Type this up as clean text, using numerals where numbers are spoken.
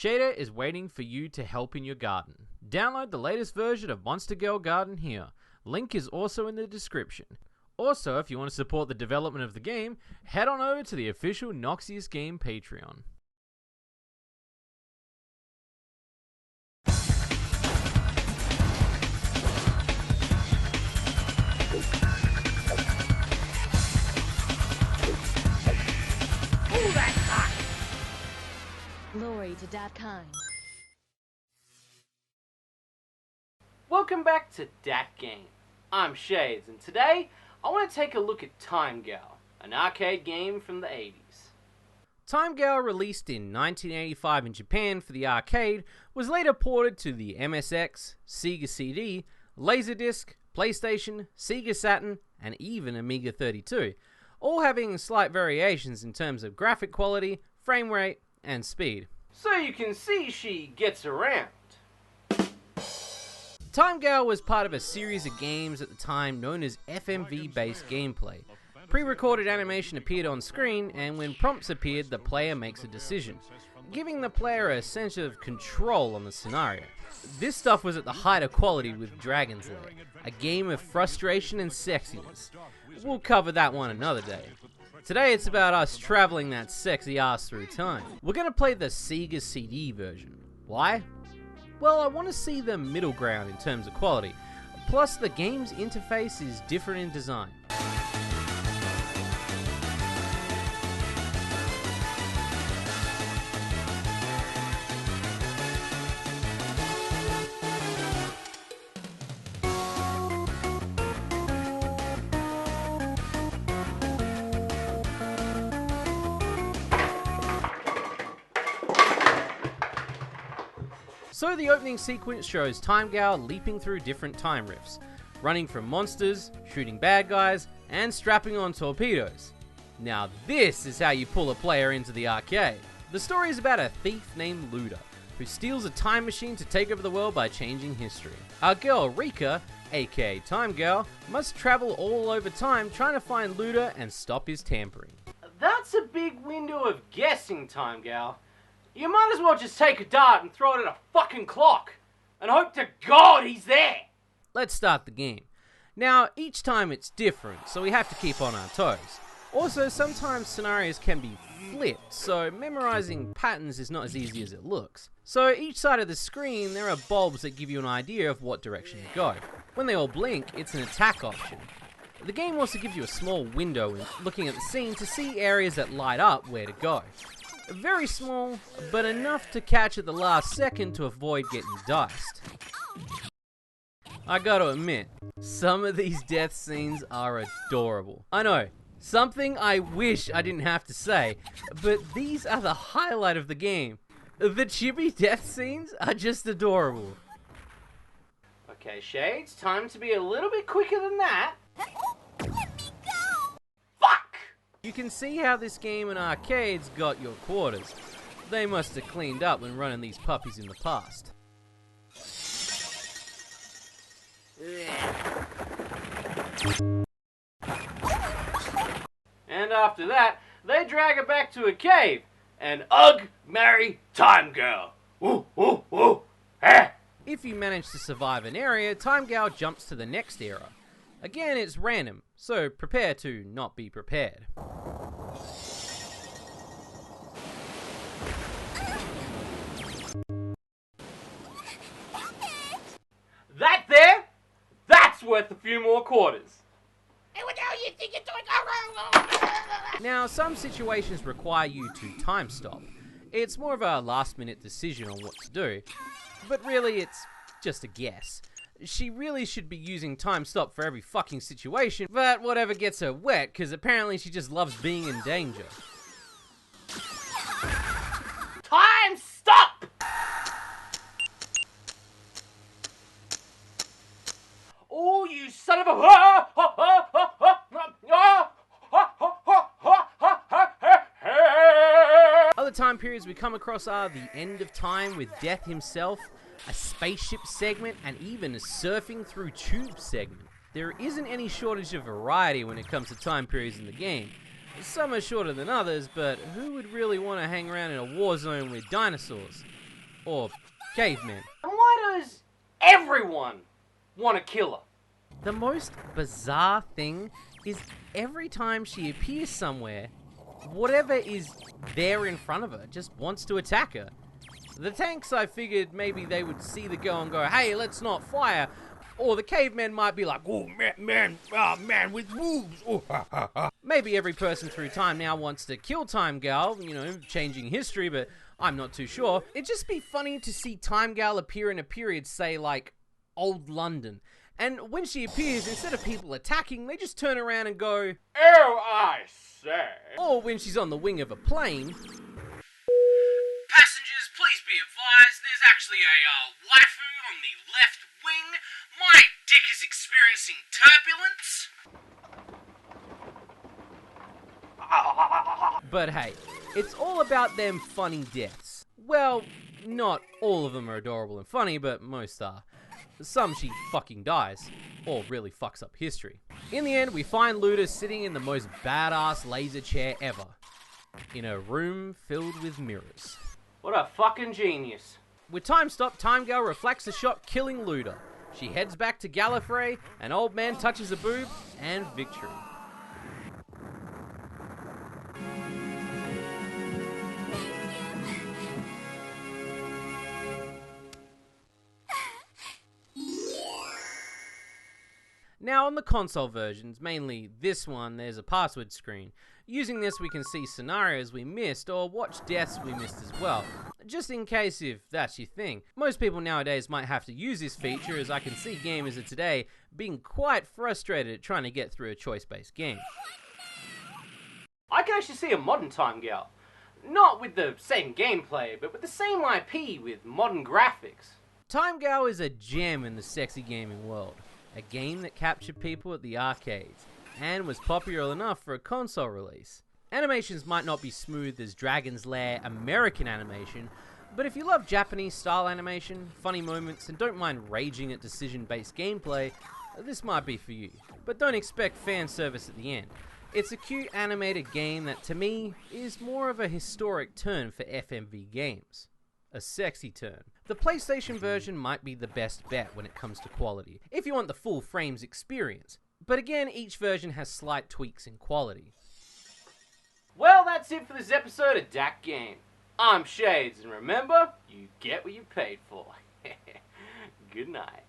Shady is waiting for you to help in your garden. Download the latest version of Monster Girl Garden here. Link is also in the description. Also, if you want to support the development of the game, head on over to the official Noxious Game Patreon. Ooh, that's hot! Glory to that kind. Welcome back to Dat Game. I'm Shades, and today I want to take a look at Time Gal, an arcade game from the 80s. Time Gal, released in 1985 in Japan for the arcade, was later ported to the MSX, Sega Cd, Laserdisc, PlayStation, Sega Saturn, and even Amiga 32, all having slight variations in terms of graphic quality, frame rate, and speed. So you can see she gets around. Time Gal was part of a series of games at the time known as FMV-based gameplay. Pre-recorded animation appeared on screen, and when prompts appeared, the player makes a decision, giving the player a sense of control on the scenario. This stuff was at the height of quality with Dragon's Lair, a game of frustration and sexiness. We'll cover that one another day. Today it's about us traveling that sexy ass through time. We're going to play the Sega CD version. Why? Well, I want to see the middle ground in terms of quality. Plus, the game's interface is different in design. So the opening sequence shows Time Gal leaping through different time rifts, running from monsters, shooting bad guys, and strapping on torpedoes. Now this is how you pull a player into the arcade. The story is about a thief named Luda, who steals a time machine to take over the world by changing history. Our girl Rika, aka Time Gal, must travel all over time trying to find Luda and stop his tampering. That's a big window of guessing, Time Gal. You might as well just take a dart and throw it at a fucking clock, and hope to God he's there! Let's start the game. Now, each time it's different, so we have to keep on our toes. Also, sometimes scenarios can be flipped, so memorizing patterns is not as easy as it looks. So each side of the screen, there are bulbs that give you an idea of what direction to go. When they all blink, it's an attack option. The game also gives you a small window in looking at the scene to see areas that light up where to go. Very small, but enough to catch at the last second to avoid getting diced. I gotta admit, some of these death scenes are adorable. I know, something I wish I didn't have to say, but these are the highlight of the game. The chibi death scenes are just adorable. Okay, Shades, time to be a little bit quicker than that. You can see how this game in arcades got your quarters. They must have cleaned up when running these puppies in the past. And after that, they drag her back to a cave, and ugh, marry Time Girl. Ooh, ooh, ooh, eh. If you manage to survive an area, Time Gal jumps to the next era. Again, it's random, so prepare to not be prepared. That there? That's worth a few more quarters. Now, some situations require you to time stop. It's more of a last-minute decision on what to do, but really it's just a guess. She really should be using time stop for every fucking situation, but whatever gets her wet, because apparently she just loves being in danger. Time stop! Oh, you son of a... Other time periods we come across are the end of time with Death himself, a spaceship segment, and even a surfing through tube segment. There isn't any shortage of variety when it comes to time periods in the game. Some are shorter than others, but who would really want to hang around in a war zone with dinosaurs? or cavemen. And why does everyone want to kill her? The most bizarre thing is every time she appears somewhere, whatever is there in front of her just wants to attack her. The tanks, I figured maybe they would see the girl and go, hey, let's not fire. Or the cavemen might be like, oh, man with boobs. Oh, ha, ha, ha. Maybe every person through time now wants to kill Time Gal, changing history, but I'm not too sure. It'd just be funny to see Time Gal appear in a period, say, like, Old London. And when she appears, instead of people attacking, they just turn around and go, Oh, I say. or when she's on the wing of a plane, Passengers, please be advised, there's actually a waifu on the left wing. My dick is experiencing turbulence. but hey, it's all about them funny deaths. Well, not all of them are adorable and funny, but most are. Some she fucking dies, or really fucks up history. In the end, we find Luda sitting in the most badass laser chair ever, in a room filled with mirrors. What a fucking genius. With time stopped, Time Gal reflects the shot, killing Luda. She heads back to Gallifrey, an old man touches a boob, and victory. Now on the console versions, mainly this one, there's a password screen. Using this we can see scenarios we missed or watch deaths we missed as well, just in case if that's your thing. Most people nowadays might have to use this feature, as I can see gamers of today being quite frustrated at trying to get through a choice-based game. I can actually see a modern Time Gal. Not with the same gameplay, but with the same IP with modern graphics. Time Gal is a gem in the sexy gaming world. A game that captured people at the arcades, and was popular enough for a console release. Animations might not be smooth as Dragon's Lair American animation, but if you love Japanese style animation, funny moments, and don't mind raging at decision-based gameplay, this might be for you. But don't expect fan service at the end. It's a cute animated game that to me is more of a historic turn for FMV games. A sexy turn. The PlayStation version might be the best bet when it comes to quality, if you want the full frames experience. But again, each version has slight tweaks in quality. Well, that's it for this episode of Dak Game. I'm Shades, and remember, you get what you paid for. Good night.